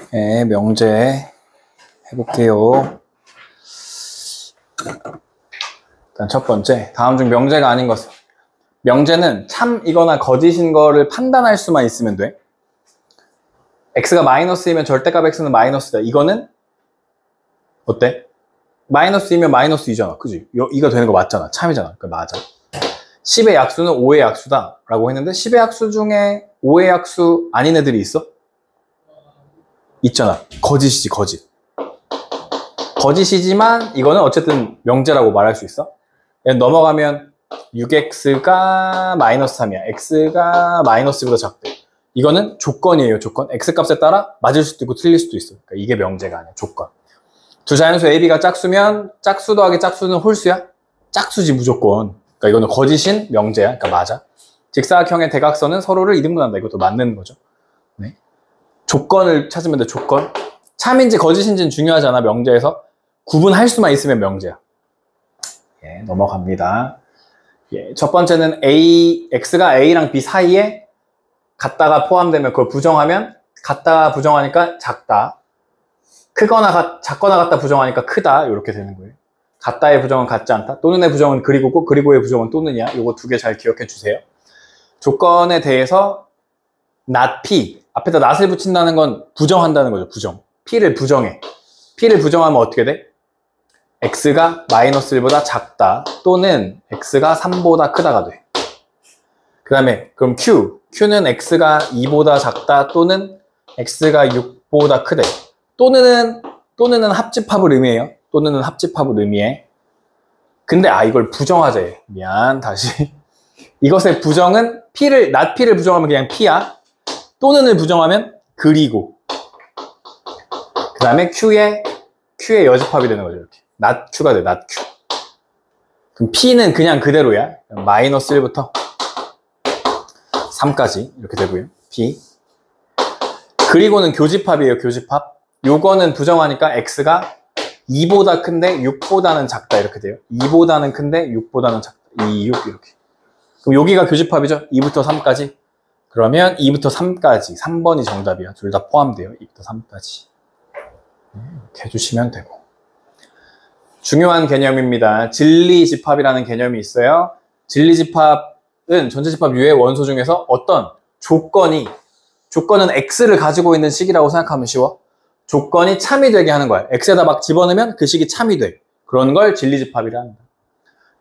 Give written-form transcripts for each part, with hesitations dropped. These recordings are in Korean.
네, 명제 해볼게요. 일단 첫 번째, 다음 중 명제가 아닌 것은. 명제는 참이거나 거짓인 거를 판단할 수만 있으면 돼. x가 마이너스이면 절대값 x는 마이너스다. 이거는 어때? 마이너스이면 마이너스이잖아. 그지? 이거 되는 거 맞잖아. 참이잖아. 그러니까 맞아. 10의 약수는 5의 약수다 라고 했는데 10의 약수 중에 5의 약수 아닌 애들이 있어? 있잖아. 거짓이지, 거짓. 거짓이지만 이거는 어쨌든 명제라고 말할 수 있어. 넘어가면 6x가 마이너스 3이야. x가 마이너스보다 작대. 이거는 조건이에요, 조건. x값에 따라 맞을 수도 있고 틀릴 수도 있어. 그러니까 이게 명제가 아니야, 조건. 두 자연수 a, b가 짝수면 짝수 더하기 짝수는 홀수야? 짝수지 무조건. 그러니까 이거는 거짓인 명제야. 그러니까 맞아. 직사각형의 대각선은 서로를 이등분한다. 이것도 맞는 거죠. 네. 조건을 찾으면 돼, 조건. 참인지 거짓인지는 중요하지 않아, 명제에서. 구분할 수만 있으면 명제야. 예, 넘어갑니다. 예, 첫 번째는 x가 a랑 b 사이에 같다가 포함되면 그걸 부정하면 같다 부정하니까 작다. 크거나 작거나 같다 부정하니까 크다. 이렇게 되는 거예요. 같다의 부정은 같지 않다. 또는의 부정은 그리고고, 그리고의 부정은 또는이야. 이거 두 개 잘 기억해 주세요. 조건에 대해서 not p, 앞에다 not을 붙인다는 건 부정한다는 거죠. 부정. p를 부정해. p를 부정하면 어떻게 돼? x가 마이너스 1보다 작다 또는 x가 3보다 크다가 돼. 그 다음에 그럼 q는 x가 2보다 작다 또는 x가 6보다 크대. 또는은 합집합을 의미해요. 또는은 합집합을 의미해. 근데 이걸 부정하자 해. 미안, 다시. 이것의 부정은 not p를 부정하면 그냥 p야. 또는을 부정하면 그리고. 그 다음에 q의 여집합이 되는 거죠. 이렇게. not q가 돼, not q. 그럼 p는 그냥 그대로야. 마이너스 1부터 3까지 이렇게 되고요. p. 그리고는 교집합이에요, 교집합. 요거는 부정하니까 x가 2보다 큰데 6보다는 작다 이렇게 돼요. 2보다는 큰데 6보다는 작다. 2, 6 이렇게. 그럼 여기가 교집합이죠. 2부터 3까지. 그러면 2부터 3까지. 3번이 정답이야. 둘 다 포함돼요. 2부터 3까지. 이렇게 해주시면 되고. 중요한 개념입니다. 진리집합이라는 개념이 있어요. 진리집합은 전체집합 유의 원소 중에서 어떤 조건은 x를 가지고 있는 식이라고 생각하면 쉬워. 조건이 참이 되게 하는 거야. x에다 막 집어넣으면 그 식이 참이 돼. 그런 걸 진리집합이라 합니다.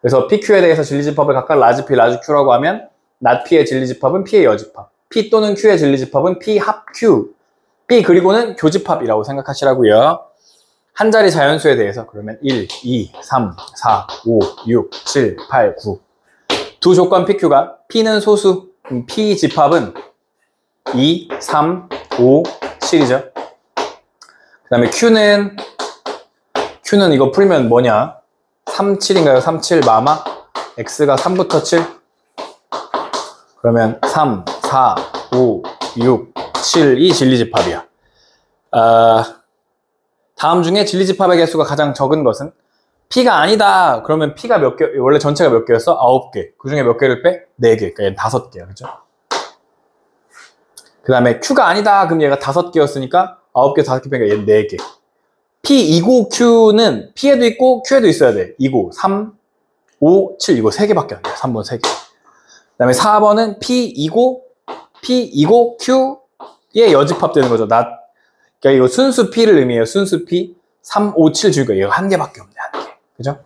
그래서 pq에 대해서 진리집합을 각각 라지 p, 라지 q라고 하면 not p의 진리집합은 p의 여집합, p 또는 q의 진리집합은 p 합 q, p 그리고는 교집합이라고 생각하시라고요. 한 자리 자연수에 대해서 그러면 1, 2, 3, 4, 5, 6, 7, 8, 9 두 조건 pq가 p는 소수, p 집합은 2, 3, 5, 7이죠. 그 다음에 q는 이거 풀면 뭐냐? 3, 7인가요? 3, 7 마마? x가 3부터 7 그러면 3, 4, 5, 6, 7이 진리집합이야. 다음 중에 진리집합의 개수가 가장 적은 것은 p가 아니다. 그러면 p가 몇 개, 원래 전체가 몇 개였어? 9개. 그 중에 몇 개를 빼? 4개. 그러니까 얘는 5개야. 그죠? 그 다음에 q가 아니다. 그럼 얘가 5개였으니까 9개, 5개 빼니까 얘는 4개. p 2고 q는 p에도 있고 q에도 있어야 돼. 2고 3, 5, 7 이거 3개밖에 안 돼. 3번 3개. 그 다음에 4번은 p 2고 q의 여집합 되는 거죠. 그러니까 이거 순수 p를 의미해요. 순수 p 3, 5, 7 줄거 얘가 한 개밖에 없네. 한 개. 그죠?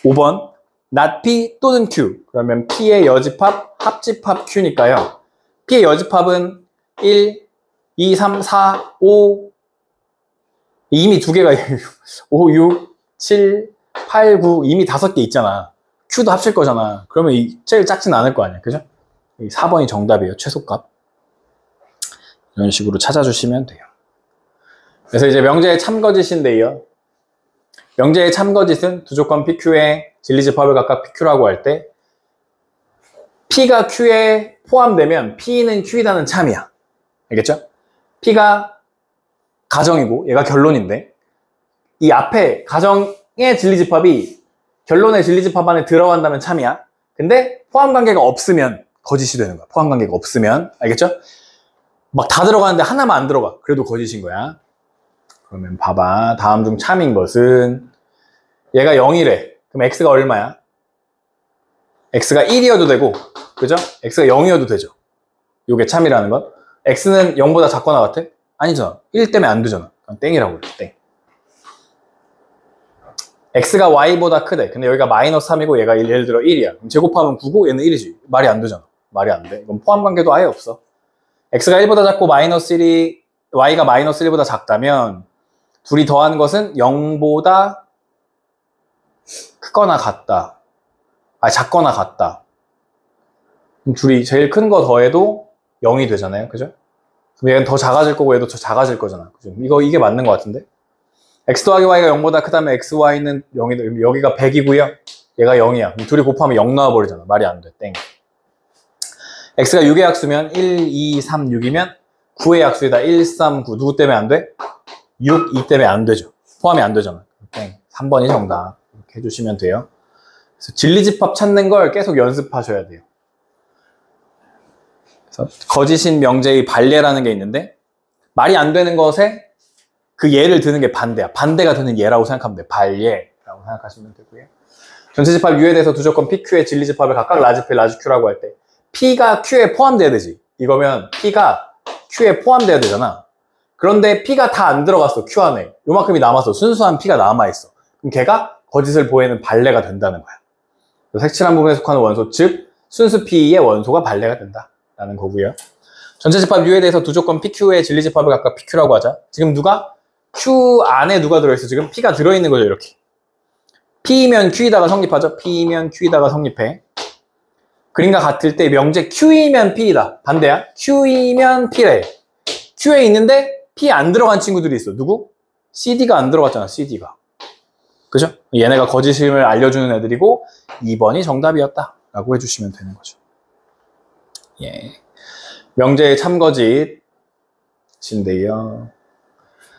5번 not p 또는 q. 그러면 p의 여집합 합집합 q니까요. p의 여집합은 1, 2, 3, 4, 5 이미 2개가 5, 6, 7, 8, 9 이미 5개 있잖아. q도 합칠 거잖아. 그러면 제일 작진 않을 거 아니야. 그죠? 4번이 정답이에요. 최소값. 이런 식으로 찾아주시면 돼요. 그래서 이제 명제의 참거짓인데요. 명제의 참거짓은 두 조건 PQ의 진리집합을 각각 PQ라고 할 때 P가 Q에 포함되면 P는 Q이라는 참이야. 알겠죠? P가 가정이고 얘가 결론인데 이 앞에 가정의 진리집합이 결론의 진리집합 안에 들어간다면 참이야. 근데 포함관계가 없으면 거짓이 되는 거야. 포함관계가 없으면. 알겠죠? 막 다 들어가는데 하나만 안 들어가. 그래도 거짓인 거야. 그러면 봐봐. 다음 중 참인 것은 얘가 0이래. 그럼 x가 얼마야? x가 1이어도 되고, 그죠? x가 0이어도 되죠. 요게 참이라는 건. x는 0보다 작거나 같아? 아니잖아. 1 때문에 안 되잖아. 그럼 땡이라고 그래. 땡. x가 y보다 크대. 근데 여기가 마이너스 3이고 얘가 예를 들어 1이야. 그럼 제곱하면 9고 얘는 1이지. 말이 안 되잖아. 말이 안 돼. 이건 포함 관계도 아예 없어. x가 1보다 작고 마이너스 1이 y가 마이너스 1보다 작다면 둘이 더하는 것은 0보다 크거나 같다. 아니 작거나 같다. 그럼 둘이 제일 큰 거 더해도 0이 되잖아요. 그죠? 그럼 얘는 더 작아질 거고 얘도 더 작아질 거잖아. 그죠? 이게 맞는 것 같은데? x 더하기 y가 0보다 크다면 x, y는 0이 돼. 여기가 100이고요. 얘가 0이야. 그럼 둘이 곱하면 0 나와버리잖아. 말이 안 돼. 땡. x가 6의 약수면 1, 2, 3, 6이면 9의 약수이다. 1, 3, 9. 누구 때문에 안 돼? 6, 2 때문에 안 되죠. 포함이 안 되잖아. 땡. 3번이 정답. 이렇게 해주시면 돼요. 그래서 진리집합 찾는 걸 계속 연습하셔야 돼요. 그래서 거짓인 명제의 반례라는 게 있는데 말이 안 되는 것에 그 예를 드는 게 반대야. 반대가 되는 예라고 생각하면 돼. 반예라고 생각하시면 되고요. 전체집합 U에 대해서 두 조건 PQ의 진리집합을 각각 라지 P, 라지 Q라고 할 때 P가 Q에 포함돼야 되지. 이거면 P가 Q에 포함돼야 되잖아. 그런데 P가 다 안 들어갔어. Q 안에. 요만큼이 남았어. 순수한 P가 남아있어. 그럼 걔가 거짓을 보이는 반례가 된다는 거야. 색칠한 부분에 속하는 원소, 즉 순수 P의 원소가 반례가 된다라는 거고요. 전체집합 U에 대해서 두 조건 PQ의 진리집합을 각각 PQ라고 하자. 지금 누가? Q 안에 누가 들어있어? 지금 P가 들어있는 거죠. 이렇게. P이면 Q이다가 성립하죠. P이면 Q이다가 성립해. 그림과 같을 때 명제 Q이면 P이다. 반대야. Q이면 P래. Q에 있는데 P 안 들어간 친구들이 있어. 누구? CD가 안 들어갔잖아. CD가. 그죠? 얘네가 거짓임을 알려주는 애들이고 2번이 정답이었다 라고 해주시면 되는 거죠. 예. 명제의 참거짓인데요.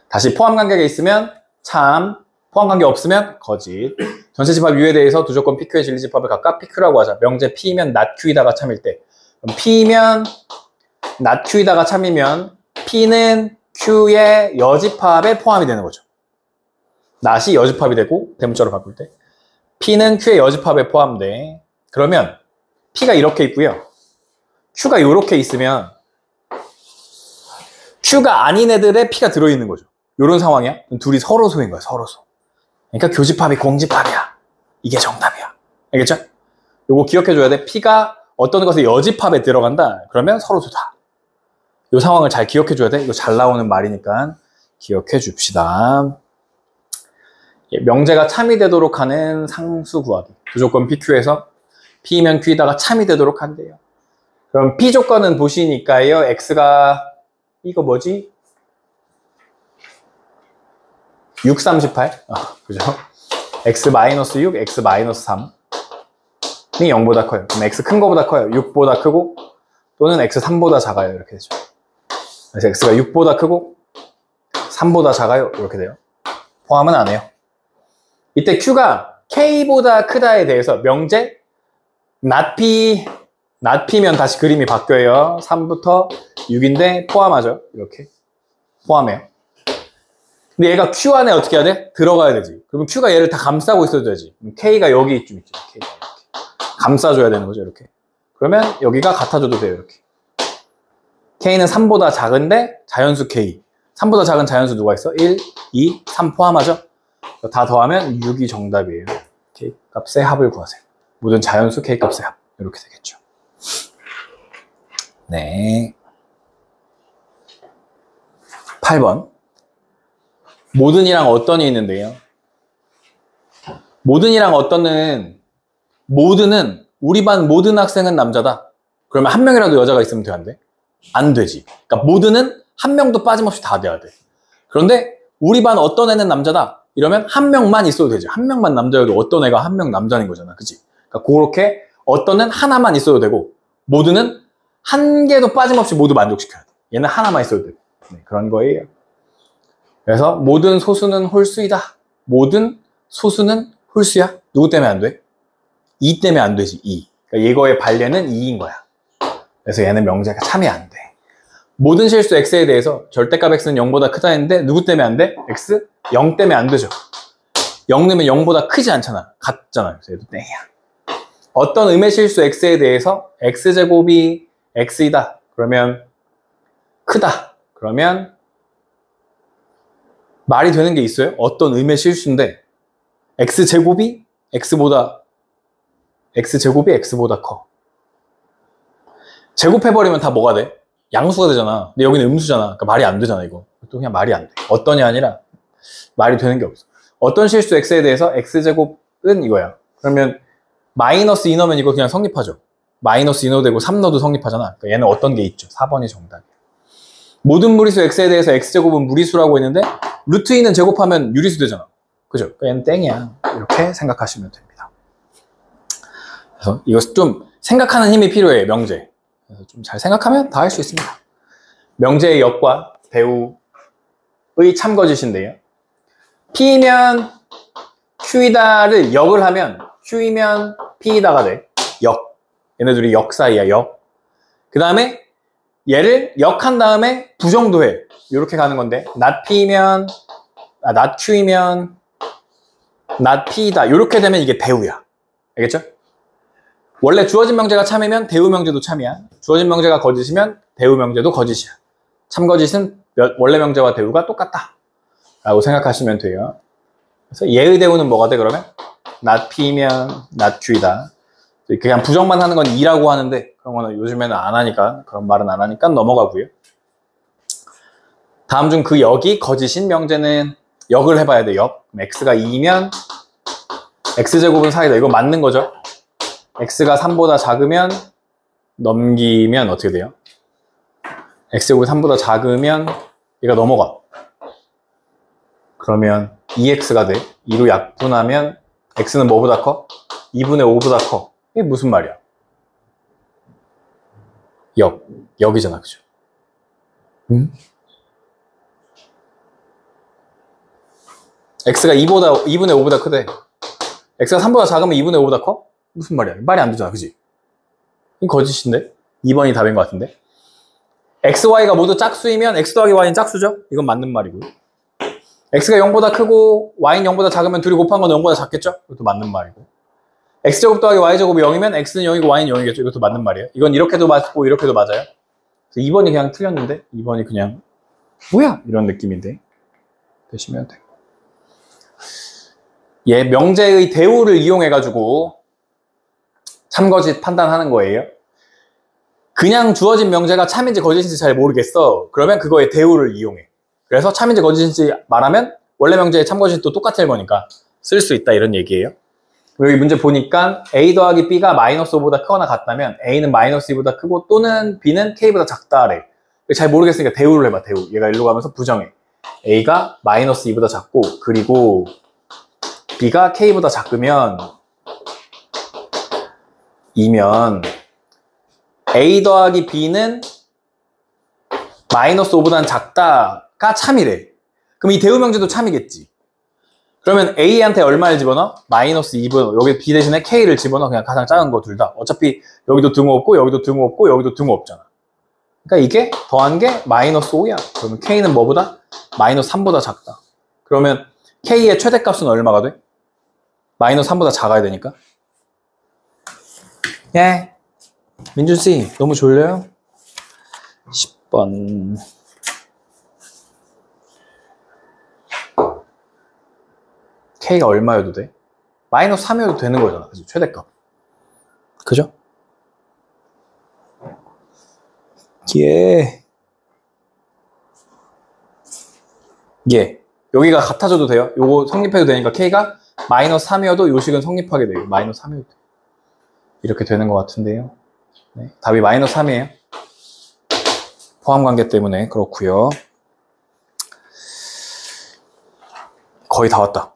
다시 포함관계가 있으면 참, 포함관계 없으면 거짓. 전체집합 U에 대해서 두 조건 PQ의 진리집합을 각각 PQ라고 하자. 명제 P면 not Q이다가 참일 때. 그럼 P면 not Q이다가 참이면 P는 Q의 여집합에 포함이 되는 거죠. not이 여집합이 되고 대문자로 바꿀 때 P는 Q의 여집합에 포함돼. 그러면 P가 이렇게 있고요. Q가 이렇게 있으면 Q가 아닌 애들의 P가 들어있는 거죠. 이런 상황이야. 둘이 서로소인 거야. 서로소. 그러니까 교집합이 공집합이야. 이게 정답이야. 알겠죠? 요거 기억해줘야 돼. P가 어떤 것의 여집합에 들어간다. 그러면 서로소다. 이 상황을 잘 기억해줘야 돼. 이거 잘 나오는 말이니까 기억해 줍시다. 예, 명제가 참이 되도록 하는 상수 구하기. 두 조건 PQ에서 P면 Q이다가 참이 되도록 한대요. 그럼 P 조건은 보시니까요. X가 이거 뭐지? 6, 38. 그죠? X-6, X-3이 0보다 커요. 그럼 X 큰 거보다 커요. 6보다 크고 또는 X3보다 작아요. 이렇게 되죠. 그래서 X가 6보다 크고 3보다 작아요. 이렇게 돼요. 포함은 안 해요. 이때 Q가 K보다 크다에 대해서 명제 not P면 다시 그림이 바뀌어요. 3부터 6인데 포함하죠. 이렇게 포함해요. 근데 얘가 Q 안에 어떻게 해야 돼? 들어가야 되지. 그러면 Q가 얘를 다 감싸고 있어야 되지. K가 여기 좀 있지. K가 이렇게. 감싸줘야 되는 거죠. 이렇게. 그러면 여기가 같아져도 돼요. 이렇게. K는 3보다 작은데 자연수 K. 3보다 작은 자연수 누가 있어? 1, 2, 3 포함하죠? 다 더하면 6이 정답이에요. K 값의 합을 구하세요. 모든 자연수 K 값의 합. 이렇게 되겠죠. 네. 8번. 모든이랑 어떤이 있는데요. 모든이랑 어떤은 모든은 우리 반 모든 학생은 남자다. 그러면 한 명이라도 여자가 있으면 돼, 안 돼? 안 되지. 그러니까 모든은 한 명도 빠짐없이 다 돼야 돼. 그런데 우리 반 어떤 애는 남자다. 이러면 한 명만 있어도 되지. 한 명만 남자여도 어떤 애가 한 명 남자인 거잖아. 그치? 그러니까 그렇게 어떤 애는 하나만 있어도 되고 모든은 한 개도 빠짐없이 모두 만족시켜야 돼. 얘는 하나만 있어도 되고. 네, 그런 거예요. 그래서 모든 소수는 홀수이다. 모든 소수는 홀수야. 누구 때문에 안 돼? 2 때문에 안 되지. 2. 그러니까 이거의 반례는 2인 거야. 그래서 얘는 명제가 참이 안 돼. 모든 실수 x에 대해서 절대값 x는 0보다 크다 했는데 누구 때문에 안 돼? x? 0 때문에 안 되죠. 0 넣으면 0보다 크지 않잖아. 같잖아. 그래서 얘도 땡이야. 어떤 음의 실수 x에 대해서 x제곱이 x이다. 그러면 크다. 그러면 말이 되는 게 있어요? 어떤 음의 실수인데 x제곱이 x보다 커. 제곱해버리면 다 뭐가 돼? 양수가 되잖아. 근데 여기는 음수잖아. 그러니까 말이 안 되잖아, 이거. 또 그냥 말이 안 돼. 어떤이 아니라 말이 되는 게 없어. 어떤 실수 x에 대해서 x제곱은 이거야. 그러면 마이너스 2 넣으면 이거 그냥 성립하죠. 마이너스 2 넣어도 되고 3 넣어도 성립하잖아. 그러니까 얘는 어떤 게 있죠. 4번이 정답이야. 모든 무리수 x에 대해서 x제곱은 무리수라고 했는데 루트 2는 제곱하면 유리수 되잖아. 그죠? 그러니까 얘는 땡이야. 이렇게 생각하시면 됩니다. 그래서 이거 좀 생각하는 힘이 필요해, 명제. 좀 잘 생각하면 다 할 수 있습니다. 명제의 역과 대우의 참거짓인데요. P면 Q이다를 역을 하면 Q이면 P이다가 돼. 역. 얘네들이 역 사이야, 역. 그 다음에 얘를 역한 다음에 부정도해. 이렇게 가는 건데 not P면 not Q이면 not P이다. 이렇게 되면 이게 대우야. 알겠죠? 원래 주어진 명제가 참이면 대우 명제도 참이야. 주어진 명제가 거짓이면 대우 명제도 거짓이야. 참거짓은 원래 명제와 대우가 똑같다 라고 생각하시면 돼요. 그래서 얘의 대우는 뭐가 돼 그러면? not P면 not Q이다. 그냥 부정만 하는 건 2라고 하는데 그런 거는 요즘에는 안 하니까, 그런 말은 안 하니까 넘어가고요. 다음 중 그 역이 거짓인 명제는 역을 해봐야 돼. 역. x가 2면 x제곱은 4이다. 이거 맞는 거죠? x가 3보다 작으면 넘기면 어떻게 돼요? x제곱이 3보다 작으면 얘가 넘어가. 그러면 2x가 돼. 2로 약분하면 x는 뭐보다 커? 2분의 5보다 커. 이게 무슨 말이야? 역이잖아, 그죠? 응? x가 2분의 5보다 크대. x가 3보다 작으면 2분의 5보다 커? 무슨 말이야? 말이 안 되잖아, 그지? 이건 거짓인데? 2번이 답인 것 같은데? x, y가 모두 짝수이면 x 더하기 y는 짝수죠? 이건 맞는 말이고요. x가 0보다 크고 y는 0보다 작으면 둘이 곱한 건 0보다 작겠죠? 이것도 맞는 말이고. x제곱 더하기 y제곱이 0이면 x는 0이고 y는 0이겠죠? 이것도 맞는 말이에요. 이건 이렇게도 맞고 이렇게도 맞아요. 그래서 2번이 그냥 틀렸는데 2번이 그냥 뭐야? 이런 느낌인데 되시면 돼요. 얘 명제의 대우를 이용해가지고 참거짓 판단하는 거예요. 그냥 주어진 명제가 참인지 거짓인지 잘 모르겠어. 그러면 그거의 대우를 이용해. 그래서 참인지 거짓인지 말하면 원래 명제의 참거짓도 똑같을 거니까 쓸 수 있다, 이런 얘기예요. 여기 문제 보니까 a 더하기 b가 마이너스 5보다 크거나 같다면 a는 마이너스 2보다 크고 또는 b는 k보다 작다래. 잘 모르겠으니까 대우를 해봐. 대우. 얘가 일로 가면서 부정해. a가 마이너스 2보다 작고 그리고 b가 k보다 작으면 이면 a 더하기 b는 마이너스 5보다는 작다가 참이래. 그럼 이 대우 명제도 참이겠지. 그러면 a한테 얼마를 집어넣어? 마이너스 2분. 여기 b 대신에 k를 집어넣어. 그냥 가장 작은 거 둘 다. 어차피 여기도 등호 없고 여기도 등호 없고 여기도 등호 없잖아. 그러니까 이게 더한 게 마이너스 5야. 그러면 k는 뭐보다? 마이너스 3보다 작다. 그러면 k의 최대값은 얼마가 돼? 마이너스 3보다 작아야 되니까. 예. 민준씨, 너무 졸려요? 10번. K가 얼마여도 돼? 마이너스 3이어도 되는 거잖아. 그죠? 최대값. 그죠? 예. 여기가 같아져도 돼요. 요거 성립해도 되니까 K가 마이너스 3이어도 요 식은 성립하게 돼요. 마이너스 3이어도 돼요. 이렇게 되는 것 같은데요. 네, 답이 마이너스 3이에요. 포함관계 때문에 그렇고요. 거의 다 왔다.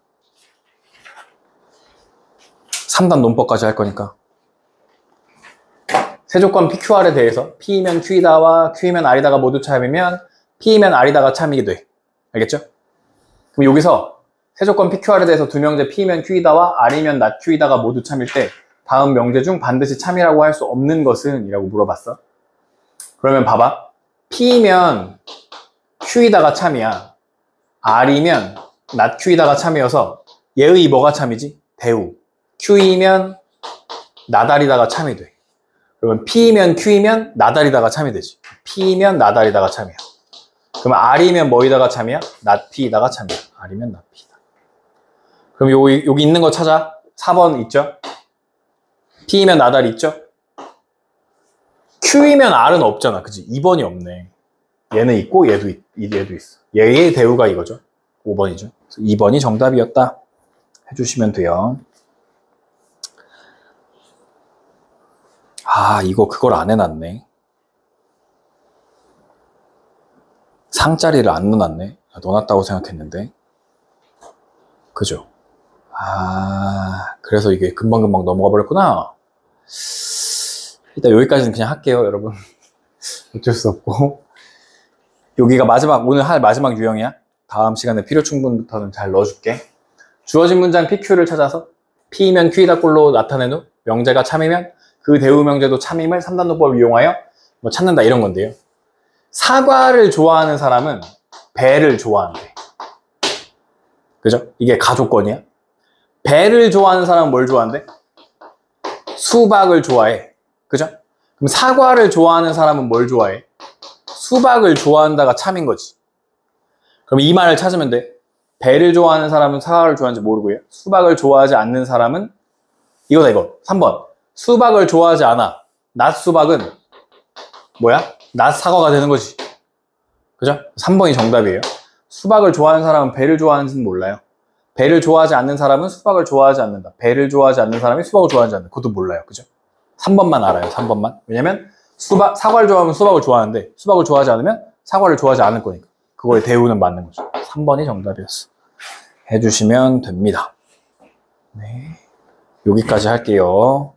3단 논법까지 할 거니까. 세조건 PQR에 대해서 P이면 Q이다와 Q이면 R이다가 모두 참이면 P이면 R이다가 참이게 돼. 알겠죠? 그럼 여기서 세조건 PQR에 대해서 두 명제 P이면 Q이다와 R이면 not Q이다가 모두 참일 때 다음 명제 중 반드시 참이라고 할 수 없는 것은? 이라고 물어봤어. 그러면 봐봐. P면 Q이다가 참이야. R이면 not Q이다가 참이어서 얘의 뭐가 참이지? 대우. Q이면 나달이다가 참이 돼. 그러면 P면 Q이면 나달이다가 참이 되지. P면 나달이다가 참이야. 그러면 R이면 뭐이다가 참이야? not P이다가 참이야. R이면 not P이다. 그럼 여기 있는 거 찾아. 4번 있죠? P면 나달이 있죠? Q이면 R은 없잖아. 그치? 2번이 없네. 얘는 있고 얘도 있어. 얘의 대우가 이거죠. 5번이죠. 2번이 정답이었다. 해주시면 돼요. 아, 이거 그걸 안 해놨네. 상자리를 안 넣어놨네. 넣어놨다고 생각했는데. 그죠? 아, 그래서 이게 금방금방 넘어가 버렸구나. 일단 여기까지는 그냥 할게요, 여러분. 어쩔 수 없고. 여기가 오늘 할 마지막 유형이야. 다음 시간에 필요충분부터는 잘 넣어줄게. 주어진 문장 PQ를 찾아서 P면 Q이다 꼴로 나타낸 후 명제가 참이면 그 대우 명제도 참임을 3단노법을 이용하여 뭐 찾는다 이런 건데요. 사과를 좋아하는 사람은 배를 좋아한대. 그죠? 이게 가조건이야. 배를 좋아하는 사람은 뭘 좋아한대? 수박을 좋아해. 그죠? 그럼 사과를 좋아하는 사람은 뭘 좋아해? 수박을 좋아한다가 참인 거지. 그럼 이 말을 찾으면 돼. 배를 좋아하는 사람은 사과를 좋아하는지 모르고요. 수박을 좋아하지 않는 사람은 이거다 이거. 3번. 수박을 좋아하지 않아. 낫 수박은 뭐야? 낫 사과가 되는 거지. 그죠? 3번이 정답이에요. 수박을 좋아하는 사람은 배를 좋아하는지는 몰라요. 배를 좋아하지 않는 사람은 수박을 좋아하지 않는다. 배를 좋아하지 않는 사람이 수박을 좋아하지 않는다. 그것도 몰라요. 그죠? 3번만 알아요. 3번만. 왜냐면 사과를 좋아하면 수박을 좋아하는데 수박을 좋아하지 않으면 사과를 좋아하지 않을 거니까. 그거의 대우는 맞는 거죠. 3번이 정답이었어. 해주시면 됩니다. 네. 여기까지 할게요.